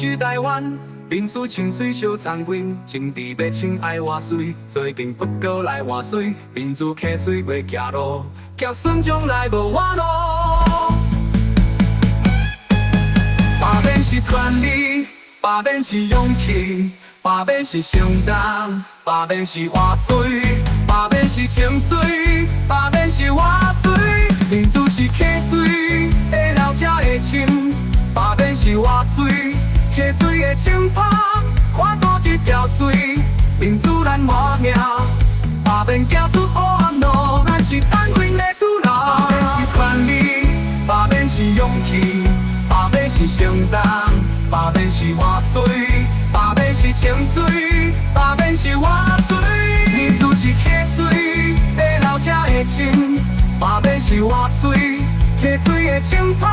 是台湾，民主清水小长棍，政治要清爱偌水，最近不过来换水，民主溪水袂行路，叫孙将来无弯路。罢免是权利，罢免是勇气，罢免是承担，罢免是活水，罢免是清水，罢免是活水，民主是溪水，会流才会深。罢免是活水，溪水的清拍，看多一条水，民主咱活命。罢免行出黑暗路，咱是残忍的主人。罢免是权利，罢免是勇气，罢免是承担，罢免是活水，罢免是清水，罢免是活水，民主是溪水，会流才会深。罢免是活水，溪水的清拍。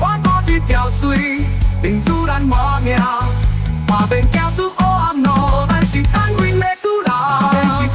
看多一条水，民主咱活命。罢免行出黑暗路，咱是残忍的主人。罢免是